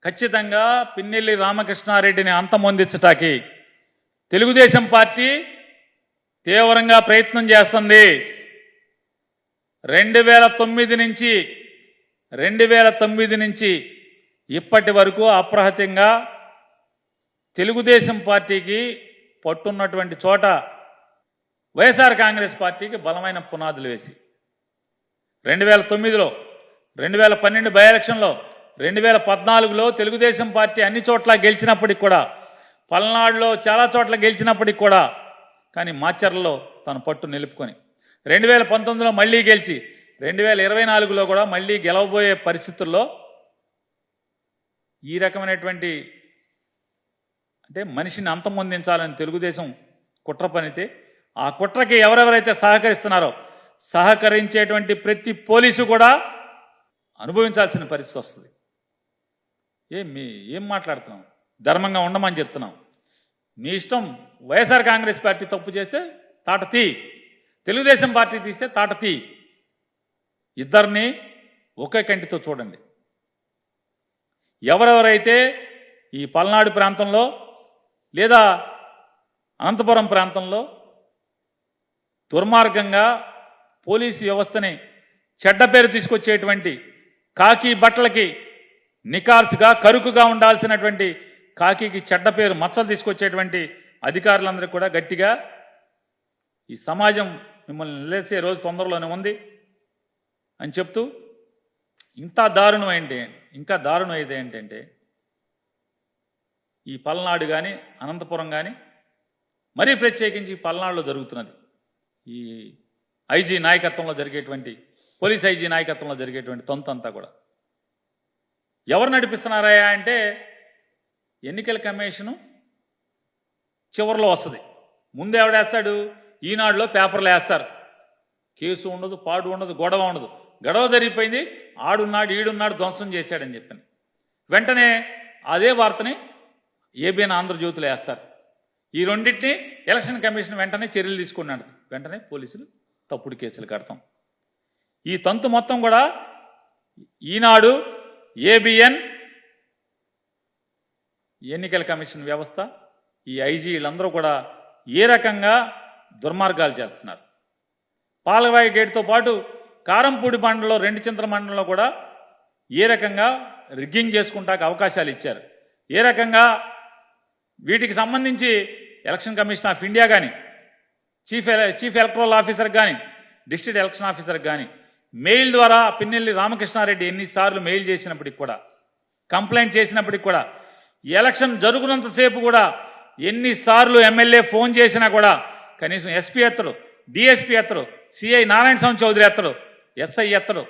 ఖచ్చితంగా పిన్నెల్లి రామకృష్ణారెడ్డిని అంతమొందించటానికి తెలుగుదేశం పార్టీ తీవ్రంగా ప్రయత్నం చేస్తుంది. 2009 నుంచి ఇప్పటి వరకు అప్రహతంగా తెలుగుదేశం పార్టీకి పట్టున్నటువంటి చోట వైఎస్ఆర్ కాంగ్రెస్ పార్టీకి బలమైన పునాదులు వేసి 2009లో 2012 బై ఎలక్షన్లో 2014లో తెలుగుదేశం పార్టీ అన్ని చోట్ల గెలిచినప్పటికి కూడా, పల్నాడులో చాలా చోట్ల గెలిచినప్పటికి కూడా, కానీ మాచర్లలో తన పట్టు నిలుపుకొని 2019లో మళ్ళీ గెలిచి 2024లో కూడా మళ్ళీ గెలవబోయే పరిస్థితుల్లో ఈ రకమైనటువంటి అంటే మనిషిని అంతమొందించాలని తెలుగుదేశం కుట్ర పనితే, ఆ కుట్రకి ఎవరెవరైతే సహకరిస్తున్నారో సహకరించేటువంటి ప్రతి పోలీసు కూడా అనుభవించాల్సిన పరిస్థితి వస్తుంది. ఏం మాట్లాడుతున్నాం? ధర్మంగా ఉండమని చెప్తున్నాం. మీ ఇష్టం. వైఎస్ఆర్ కాంగ్రెస్ పార్టీ తప్పు చేస్తే తాట తీ, తెలుగుదేశం పార్టీ తీస్తే తాట తీ. ఇద్దరిని ఒకే కంటితో చూడండి. ఎవరెవరైతే ఈ పల్నాడు ప్రాంతంలో లేదా అనంతపురం ప్రాంతంలో దుర్మార్గంగా పోలీసు వ్యవస్థని చెడ్డ పేరు తీసుకొచ్చేటువంటి, కాకి బట్టలకి నికార్సుగా కరుకుగా ఉండాల్సినటువంటి కాకికి చెడ్డ పేరు మచ్చలు తీసుకొచ్చేటువంటి అధికారులందరికీ కూడా గట్టిగా ఈ సమాజం మిమ్మల్ని నిలేసే రోజు తొందరలోనే ఉంది అని చెప్తూ, ఇంకా దారుణం ఏంటంటే ఈ పల్నాడు కానీ అనంతపురం కానీ మరీ ప్రత్యేకించి పల్నాడులో జరుగుతున్నది ఈ ఐజీ నాయకత్వంలో జరిగేటువంటి, పోలీస్ ఐజీ నాయకత్వంలో జరిగేటువంటి తొంతంతా కూడా ఎవరు నడిపిస్తున్నారా అంటే ఎన్నికల కమిషను చివరిలో వస్తుంది. ముందు ఎవడేస్తాడు? ఈనాడులో పేపర్లు వేస్తారు. కేసు ఉండదు, పాడు ఉండదు, గొడవ ఉండదు. గొడవ జరిగిపోయింది, ఆడున్నాడు ఈడున్నాడు ధ్వంసం చేశాడని చెప్పని వెంటనే అదే వార్తని ఏబిఎన్ ఆంధ్రజ్యోతిలో వేస్తారు. ఈ రెండింటిని ఎలక్షన్ కమిషన్ వెంటనే చర్యలు తీసుకున్నాడు. వెంటనే పోలీసులు తప్పుడు కేసులు కడతాం. ఈ తంతు మొత్తం కూడా ఈనాడు, ఏబిఎన్, ఎన్నికల కమిషన్ వ్యవస్థ, ఈ ఐజీలందరూ కూడా ఏ రకంగా దుర్మార్గాలు చేస్తున్నారు. పాలవాయి గేటుతో పాటు కారంపూడి మండలంలో, రెండు చింతల మండలంలో కూడా ఏ రకంగా రిగ్గింగ్ చేసుకుంటానికి అవకాశాలు ఇచ్చారు. ఏ రకంగా వీటికి సంబంధించి ఎలక్షన్ కమిషన్ ఆఫ్ ఇండియా కానీ, చీఫ్ ఎలక్టరల్ ఆఫీసర్ కానీ, డిస్ట్రిక్ట్ ఎలక్షన్ ఆఫీసర్ కానీ మెయిల్ ద్వారా పిన్నెల్లి రామకృష్ణారెడ్డి ఎన్నిసార్లు మెయిల్ చేసినప్పటికి కూడా, కంప్లైంట్ చేసినప్పటికి కూడా, ఎలక్షన్ జరుగునంతసేపు కూడా ఎన్నిసార్లు ఎమ్మెల్యే ఫోన్ చేసినా కూడా కనీసం ఎస్పీ ఎత్తడు, డిఎస్పీ ఎత్తడు, సిఐ నారాయణ స్వామి చౌదరి ఎత్తడు, ఎస్ఐ ఎత్తడు,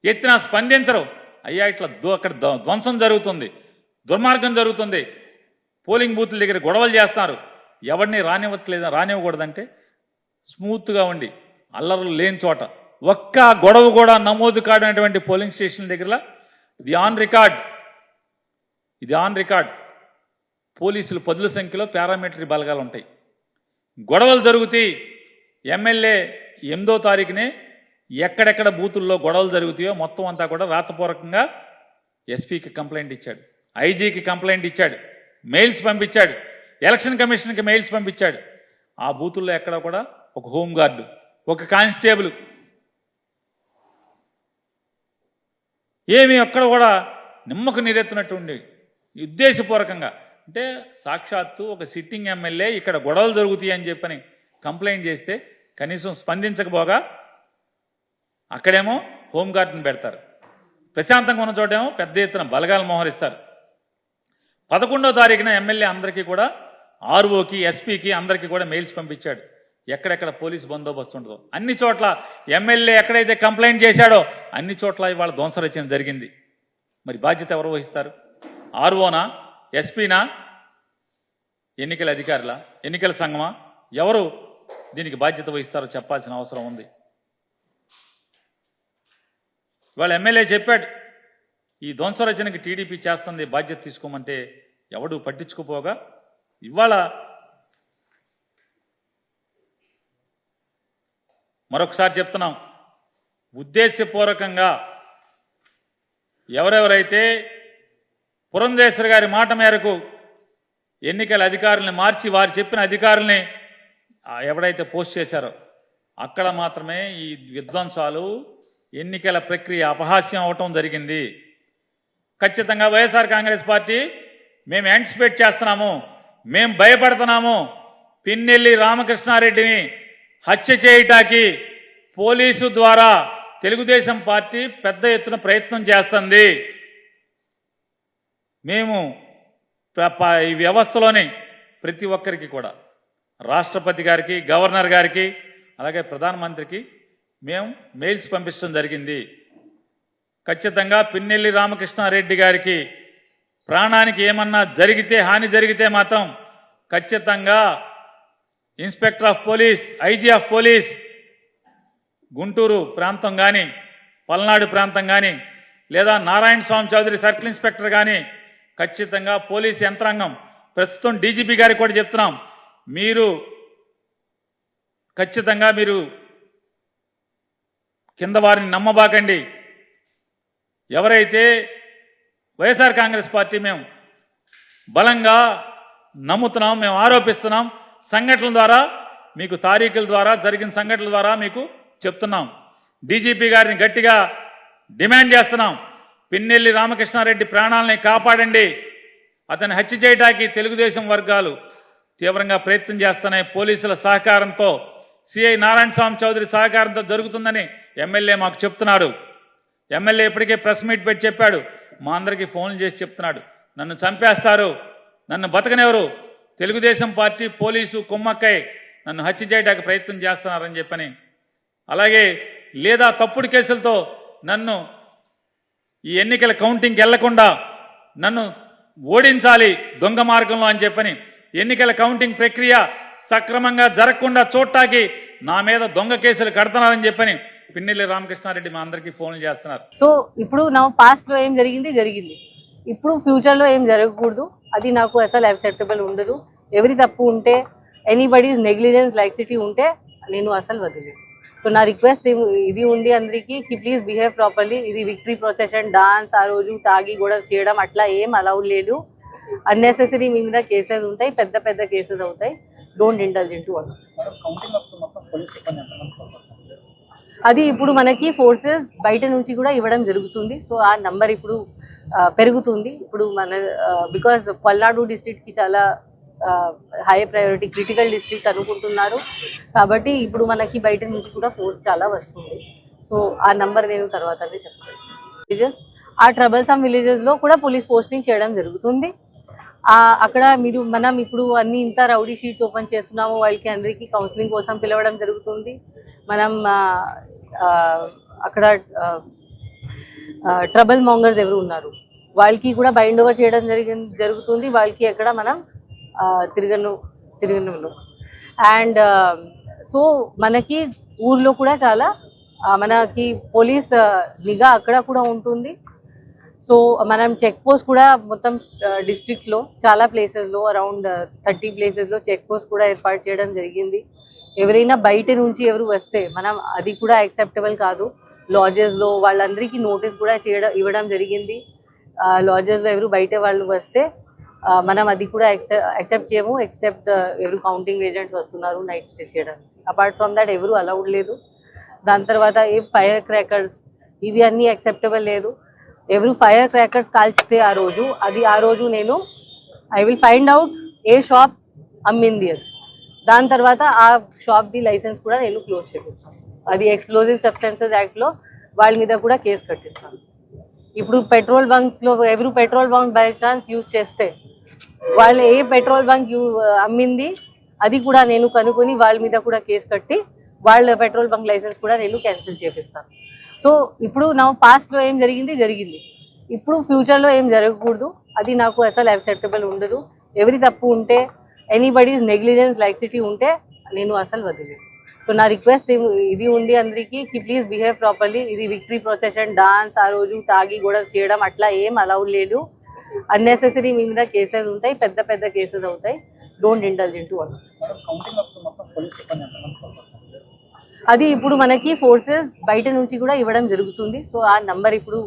ఎత్తినా స్పందించరు. అయ్యా ఇట్లా అక్కడ ధ్వంసం జరుగుతుంది, దుర్మార్గం జరుగుతుంది, పోలింగ్ బూత్ల దగ్గర గొడవలు చేస్తున్నారు, ఎవరిని రానివ్వకూడదంటే స్మూత్గా ఉండి అల్లర్లు లేని చోట ఒక్క గొడవ కూడా నమోదు కాడనటువంటి పోలింగ్ స్టేషన్ల దగ్గర ఇది ఆన్ రికార్డ్ పోలీసులు పదుల సంఖ్యలో పారామిలిటరీ బలగాలు ఉంటాయి. గొడవలు జరుగుతాయి. ఎమ్మెల్యే 8వ తారీఖునే ఎక్కడెక్కడ బూతుల్లో గొడవలు జరుగుతాయో మొత్తం అంతా కూడా రాతపూర్వకంగా ఎస్పీకి కంప్లైంట్ ఇచ్చాడు, ఐజీకి కంప్లైంట్ ఇచ్చాడు, మెయిల్స్ పంపించాడు, ఎలక్షన్ కమిషన్కి మెయిల్స్ పంపించాడు. ఆ బూతుల్లో ఎక్కడ కూడా ఒక హోంగార్డు, ఒక కానిస్టేబుల్ ఏమి ఎక్కడ కూడా నిమ్మకు నీరెత్తినట్టు ఉండి ఉద్దేశపూర్వకంగా, అంటే సాక్షాత్తు ఒక సిట్టింగ్ ఎమ్మెల్యే ఇక్కడ గొడవలు జరుగుతాయి అని చెప్పని కంప్లైంట్ చేస్తే కనీసం స్పందించకపోగా అక్కడేమో హోంగార్డుని పెడతారు. ప్రశాంతంగా ఉన్న చోటేమో పెద్ద ఎత్తున బలగాలు మోహరిస్తారు. 11వ తారీఖున ఎమ్మెల్యే అందరికీ కూడా, ఆర్ఓకి, ఎస్పీకి అందరికీ కూడా మెయిల్స్ పంపించాడు. ఎక్కడెక్కడ పోలీసు బందోబస్తు ఉండదో అన్ని చోట్ల ఎమ్మెల్యే ఎక్కడైతే కంప్లైంట్ చేశాడో అన్ని చోట్ల ఇవాళ ధ్వంసరచన జరిగింది. మరి బాధ్యత ఎవరు వహిస్తారు? ఆర్ఓనా, ఎస్పీనా, ఎన్నికల అధికారులా, ఎన్నికల సంఘమా? ఎవరు దీనికి బాధ్యత వహిస్తారో చెప్పాల్సిన అవసరం ఉంది. ఇవాళ ఎమ్మెల్యే చెప్పాడు, ఈ ధ్వంసరచనకి టీడీపీ చేస్తుంది, బాధ్యత తీసుకోమంటే ఎవడు పట్టించుకోపోగా ఇవాళ మరొకసారి చెప్తున్నాం, ఉద్దేశపూర్వకంగా ఎవరెవరైతే పురంధేశ్వరి గారి మాట మేరకు ఎన్నికల అధికారుల్ని మార్చి వారు చెప్పిన అధికారుల్ని ఎవడైతే పోస్ట్ చేశారో అక్కడ మాత్రమే ఈ విధ్వంసాలు ఎన్నికల ప్రక్రియ అపహాస్యం అవటం జరిగింది. ఖచ్చితంగా వైఎస్ఆర్ కాంగ్రెస్ పార్టీ మేము యాంటిసిపేట్ చేస్తున్నాము, మేము భయపడుతున్నాము. పిన్నెల్లి రామకృష్ణారెడ్డిని హత్య చేయటానికి పోలీసు ద్వారా తెలుగుదేశం పార్టీ పెద్ద ఎత్తున ప్రయత్నం చేస్తుంది. మేము ఈ వ్యవస్థలోని ప్రతి ఒక్కరికి కూడా రాష్ట్రపతి గారికి, గవర్నర్ గారికి, అలాగే ప్రధానమంత్రికి మేము మెయిల్స్ పంపించడం జరిగింది. ఖచ్చితంగా పిన్నెల్లి రామకృష్ణారెడ్డి గారికి ప్రాణానికి ఏమన్నా జరిగితే, హాని జరిగితే మాత్రం ఖచ్చితంగా inspector of police, IG of police Guntur ప్రాంతం కానీ, పల్నాడు ప్రాంతం కానీ, లేదా నారాయణ స్వామి చౌదరి సర్కిల్ ఇన్స్పెక్టర్ కానీ ఖచ్చితంగా పోలీస్ యంత్రాంగం, ప్రస్తుతం డీజీపీ గారికి కూడా చెప్తున్నాం, మీరు ఖచ్చితంగా మీరు కింద వారిని నమ్మబాకండి. ఎవరైతే వైఎస్ఆర్ కాంగ్రెస్ పార్టీ మేము బలంగా నమ్ముతున్నాం, మేము ఆరోపిస్తున్నాం, సంఘటనల ద్వారా మీకు తారీఖుల ద్వారా జరిగిన సంఘటనల ద్వారా మీకు చెప్తున్నాం. డీజీపీ గారిని గట్టిగా డిమాండ్ చేస్తున్నాం, పిన్నెల్లి రామకృష్ణారెడ్డి ప్రాణాలని కాపాడండి. అతన్ని హత్య చేయడానికి తెలుగుదేశం వర్గాలు తీవ్రంగా ప్రయత్నం చేస్తున్నాయి. పోలీసుల సహకారంతో, సిఐ నారాయణ స్వామి చౌదరి సహకారంతో జరుగుతుందని ఎమ్మెల్యే మాకు చెప్తున్నాడు. ఎమ్మెల్యే ఇప్పటికే ప్రెస్ మీట్ పెట్టి చెప్పాడు, మా అందరికీ ఫోన్లు చేసి చెప్తున్నాడు, నన్ను చంపేస్తారు, నన్ను బతకనెవరు, తెలుగుదేశం పార్టీ పోలీసు కుమ్మక్కై నన్ను హత్య చేయడానికి ప్రయత్నం చేస్తున్నారని చెప్పని, అలాగే లేదా తప్పుడు కేసులతో నన్ను ఈ ఎన్నికల కౌంటింగ్కి వెళ్లకుండా నన్ను ఓడించాలి దొంగ మార్గంలో అని చెప్పని, ఎన్నికల కౌంటింగ్ ప్రక్రియ సక్రమంగా జరగకుండా చూడటానికి నా మీద దొంగ కేసులు కడుతున్నారని చెప్పని పిన్నెల్లి రామకృష్ణారెడ్డి మా అందరికీ ఫోన్లు చేస్తున్నారు. సో ఇప్పుడు నా పాస్ట్ లో ఏం జరిగింది జరిగింది, ఇప్పుడు ఫ్యూచర్ లో ఏం జరగకూడదు, అది నాకు అసలు యాక్సెప్టబుల్ ఉండదు. ఎవరి తప్పు ఉంటే, ఎనీబడీస్ నెగ్లిజెన్స్ లైక్సిటీ ఉంటే నేను అసలు వదిలేదు. సో నా రిక్వెస్ట్ ఇది ఉంది అందరికీ కి ప్లీజ్ బిహేవ్ ప్రాపర్లీ. ఇది విక్టరీ ప్రొసెషన్, డాన్స్, ఆ రోజు తాగి గొడవ చేయడం అట్లా ఏం అలౌడ్ లేదు. అన్నెసెసరీ మీ మీద కేసెస్ ఉంటాయి, పెద్ద పెద్ద కేసెస్ అవుతాయి. Don't indulge in to all. అది ఇప్పుడు మనకి ఫోర్సెస్ బయట నుంచి కూడా ఇవ్వడం జరుగుతుంది. సో ఆ నంబర్ ఇప్పుడు పెరుగుతుంది. ఇప్పుడు మన బికాస్ పల్నాడు డిస్ట్రిక్ట్కి చాలా హై ప్రయారిటీ క్రిటికల్ డిస్ట్రిక్ట్ అనుకుంటున్నారు కాబట్టి ఇప్పుడు మనకి బయట నుంచి కూడా ఫోర్స్ చాలా వస్తుంది. సో ఆ నంబర్ నేను తర్వాతనే చెప్తాను. విలేజెస్, ఆ ట్రబల్సమ్ విలేజెస్లో కూడా పోలీస్ పోస్టింగ్ చేయడం జరుగుతుంది. అక్కడ మనం ఇప్పుడు అన్ని ఇంత రౌడీ షీట్స్ ఓపెన్ చేస్తున్నాము, వాళ్ళకి అందరికీ కౌన్సిలింగ్ కోసం పిలవడం జరుగుతుంది. మనం అక్కడ ట్రబుల్ మాంగర్స్ ఎవరు ఉన్నారు వాళ్ళకి కూడా బైండ్ ఓవర్ చేయడం జరుగుతుంది. వాళ్ళకి ఎక్కడ మనం తిరగను. అండ్ సో మనకి ఊర్లో కూడా చాలా మనకి పోలీస్ నిఘా అక్కడ కూడా ఉంటుంది. సో మనం చెక్ పోస్ట్ కూడా మొత్తం డిస్ట్రిక్ట్లో చాలా ప్లేసెస్లో అరౌండ్ 30 ప్లేసెస్లో చెక్ పోస్ట్ కూడా ఏర్పాటు చేయడం జరిగింది. ఎవరైనా బయట నుంచి ఎవరు వస్తే మనం అది కూడా యాక్సెప్టబుల్ కాదు. లాడ్జెస్లో వాళ్ళందరికీ నోటీస్ కూడా ఇవ్వడం జరిగింది. లాడ్జెస్లో ఎవరు బయట వాళ్ళు వస్తే మనం అది కూడా యాక్సెప్ట్ చేయము. ఎక్సెప్ట్ ఎవరు కౌంటింగ్ ఏజెంట్స్ వస్తున్నారు నైట్ స్టే చేయడానికి. అపార్ట్ ఫ్రమ్ దట్ ఎవరు అలౌడ్ లేదు. దాని తర్వాత ఏ ఫైర్ క్రాకర్స్ ఇవి అన్నీ యాక్సెప్టబుల్ లేదు. ఎవరు ఫైర్ క్రాకర్స్ కాల్చితే ఆ రోజు నేను ఐ విల్ ఫైండ్ అవుట్ ఏ షాప్ అమ్మింది అది. దాని తర్వాత ఆ షాప్ది లైసెన్స్ కూడా నేను క్లోజ్ చేపిస్తాను. అది ఎక్స్ప్లోజివ్ సబ్స్టెన్సెస్ యాక్ట్లో వాళ్ళ మీద కూడా కేసు కట్టిస్తాను. ఇప్పుడు పెట్రోల్ బంక్స్లో ఎవరు petrol bunk by chance use చేస్తే వాళ్ళు ఏ పెట్రోల్ బంక్ అమ్మింది అది కూడా నేను కనుక్కొని వాళ్ళ మీద కూడా కేసు కట్టి వాళ్ళ పెట్రోల్ బంక్ లైసెన్స్ కూడా నేను క్యాన్సిల్ చేపిస్తాను. సో ఇప్పుడు నా పాస్ట్లో ఏం జరిగింది జరిగింది, ఇప్పుడు ఫ్యూచర్లో ఏం జరగకూడదు, అది నాకు అసలు యాక్సెప్టబుల్ ఉండదు. ఎవరి తప్పు ఉంటే, ఎనీబడీస్ నెగ్లిజెన్స్ లైక్సిటీ ఉంటే నేను అసలు వదిలేదు. సో నా రిక్వెస్ట్ ఇది ఉంది అందరికీ కి ప్లీజ్ బిహేవ్ ప్రాపర్లీ. ఇది విక్టరీ ప్రొసెషన్, డాన్స్, ఆ రోజు తాగి గొడవ చేయడం అట్లా ఏం అలౌడ్ లేదు. అన్నెసెసరీ మీ మీద కేసెస్ ఉంటాయి, పెద్ద పెద్ద కేసెస్ అవుతాయి. Don't indulge in to all. అది ఇప్పుడు మనకి ఫోర్సెస్ బయట నుంచి కూడా ఇవ్వడం జరుగుతుంది. సో ఆ నంబర్ ఇప్పుడు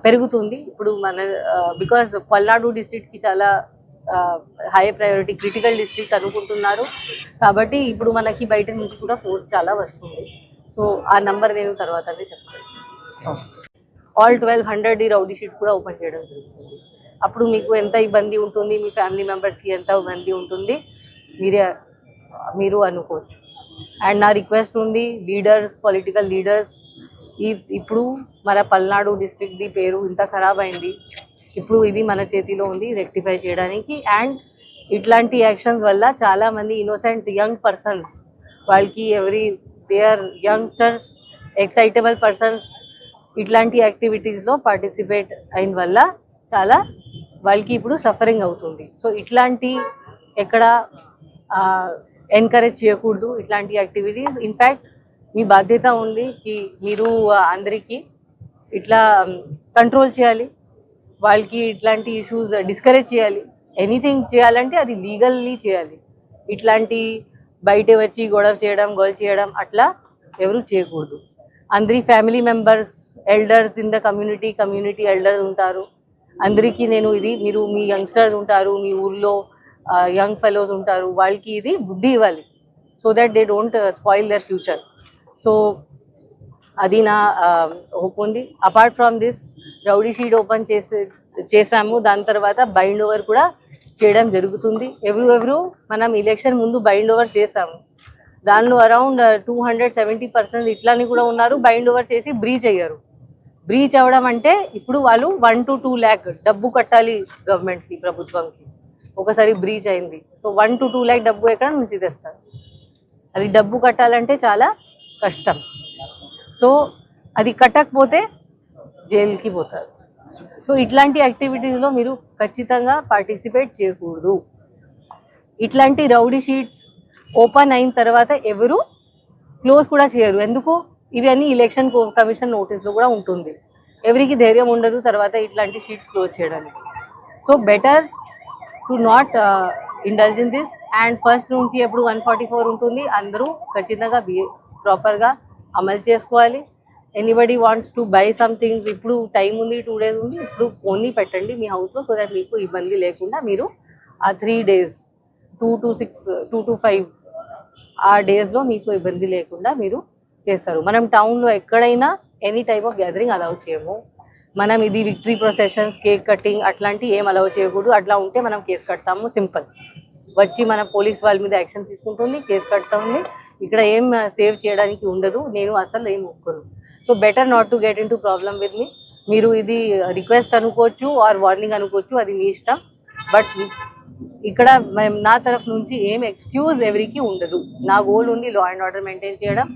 పెరుగుతుంది. ఇప్పుడు మన బికాజ్ పల్నాడు డిస్ట్రిక్ట్కి చాలా హై ప్రయారిటీ క్రిటికల్ డిస్ట్రిక్ట్ అనుకుంటున్నారు కాబట్టి ఇప్పుడు మనకి బయట నుంచి కూడా ఫోర్స్ చాలా వస్తుంది. సో ఆ నంబర్ నేను తర్వాతనే చెప్తాను. ఆల్ 1200 రౌడీ షీట్ కూడా ఓపెన్ చేయడం జరుగుతుంది. అప్పుడు మీకు ఎంత ఇబ్బంది ఉంటుంది, మీ ఫ్యామిలీ మెంబర్స్కి ఎంత ఇబ్బంది ఉంటుంది మీరు అనుకోవచ్చు. అండ్ నా రిక్వెస్ట్ ఉంది లీడర్స్, పొలిటికల్ లీడర్స్, ఇప్పుడు మన పల్నాడు డిస్ట్రిక్ట్ది పేరు ఇంత ఖరాబ్ అయింది, ఇప్పుడు ఇది మన చేతిలో ఉంది రెక్టిఫై చేయడానికి. అండ్ ఇట్లాంటి యాక్షన్స్ వల్ల చాలా మంది ఇన్నోసెంట్ యంగ్ పర్సన్స్ వాళ్ళకి they are youngsters, excitable persons ఇట్లాంటి యాక్టివిటీస్లో పార్టిసిపేట్ అయిన వల్ల చాలా వాళ్ళకి ఇప్పుడు సఫరింగ్ అవుతుంది. సో ఇట్లాంటి ఎక్కడ ఎంకరేజ్ చేయకూడదు ఇట్లాంటి యాక్టివిటీస్. ఇన్ఫ్యాక్ట్ మీ బాధ్యత ఉంది కి మీరు అందరికీ ఇట్లా కంట్రోల్ చేయాలి, వాళ్ళకి ఇట్లాంటి ఇష్యూస్ డిస్కరేజ్ చేయాలి. ఎనీథింగ్ చేయాలంటే అది లీగల్లీ చేయాలి. ఇట్లాంటి బయట వచ్చి గొడవ చేయడం అట్లా ఎవరు చేయకూడదు. అందరి family members, elders in the community elders ఉంటారు. అందరికీ నేను ఇది మీరు మీ యంగ్స్టర్స్ ఉంటారు, మీ ఊర్లో యంగ్ ఫెలోస్ ఉంటారు, వాళ్ళకి ఇది బుద్ధి ఇవ్వాలి so that they don't spoil their future. So అది నా హోప్ ఉంది. Apart from this rowdy sheet open చేసాము, దాని తర్వాత బైండ్ ఓవర్ కూడా చేయడం జరుగుతుంది. ఎవరు మనం ఎలక్షన్ ముందు బైండ్ ఓవర్ చేసాము, దానిలో అరౌండ్ 270% ఇట్లాని కూడా ఉన్నారు బైండ్ ఓవర్ చేసి బ్రీచ్ అయ్యారు. బ్రీచ్ అవ్వడం అంటే ఇప్పుడు వాళ్ళు 1 to 2 lakh డబ్బు కట్టాలి గవర్నమెంట్కి, ప్రభుత్వంకి ఒకసారి బ్రీచ్ అయింది. సో 1 to 2 lakh డబ్బు ఎక్కడ నుంచి తెస్తారు? అది డబ్బు కట్టాలంటే చాలా కష్టం. సో అది కట్టకపోతే జైలుకి పోతారు. సో ఇట్లాంటి యాక్టివిటీస్లో మీరు ఖచ్చితంగా పార్టిసిపేట్ చేయకూడదు. ఇట్లాంటి రౌడీ షీట్స్ ఓపెన్ అయిన తర్వాత ఎవరు క్లోజ్ కూడా చేయరు. ఎందుకు? ఇవన్నీ ఎలక్షన్ కమిషన్ నోటీస్లో కూడా ఉంటుంది. ఎవరికి ధైర్యం ఉండదు తర్వాత ఇట్లాంటి షీట్స్ క్లోజ్ చేయడానికి. So better to not indulge in this. And first నుంచి ఎప్పుడు 144 ఉంటుంది, అందరూ ఖచ్చితంగా ప్రాపర్గా అమలు చేసుకోవాలి. Anybody wants to buy some things, ఇప్పుడు టైం ఉంది, 2 days ఉంది, ఇప్పుడు ఓన్లీ పెట్టండి మీ హౌస్లో సో దట్ మీకు ఇబ్బంది లేకుండా మీరు ఆ 3 days 2 to 5 ఆ డేస్లో మీకు ఇబ్బంది లేకుండా మీరు చేస్తారు. మనం టౌన్లో ఎక్కడైనా any type of gathering allow చేయము. మనం ఇది విక్టరీ ప్రొసెషన్స్, కేక్ కటింగ్ అట్లాంటి ఏం అలౌ చేయకూడదు. అట్లా ఉంటే మనం కేసు కడతాము. సింపుల్. వచ్చి మన పోలీస్ వాళ్ళ మీద యాక్షన్ తీసుకుంటుంది, కేసు కడతాము. ఇక్కడ ఏం సేవ్ చేయడానికి ఉండదు. నేను అసలు ఏం ఒప్పుకోను. So better not to get in to problem with me. మీరు ఇది రిక్వెస్ట్ అనుకోవచ్చు ఆర్ వార్నింగ్ అనుకోవచ్చు, అది మీ ఇష్టం. బట్ ఇక్కడ నా తరఫు నుంచి ఏం ఎక్స్క్యూజ్ ఎవరికి ఉండదు. నా గోల్ ఉంది లా అండ్ ఆర్డర్ మెయింటైన్ చేయడం.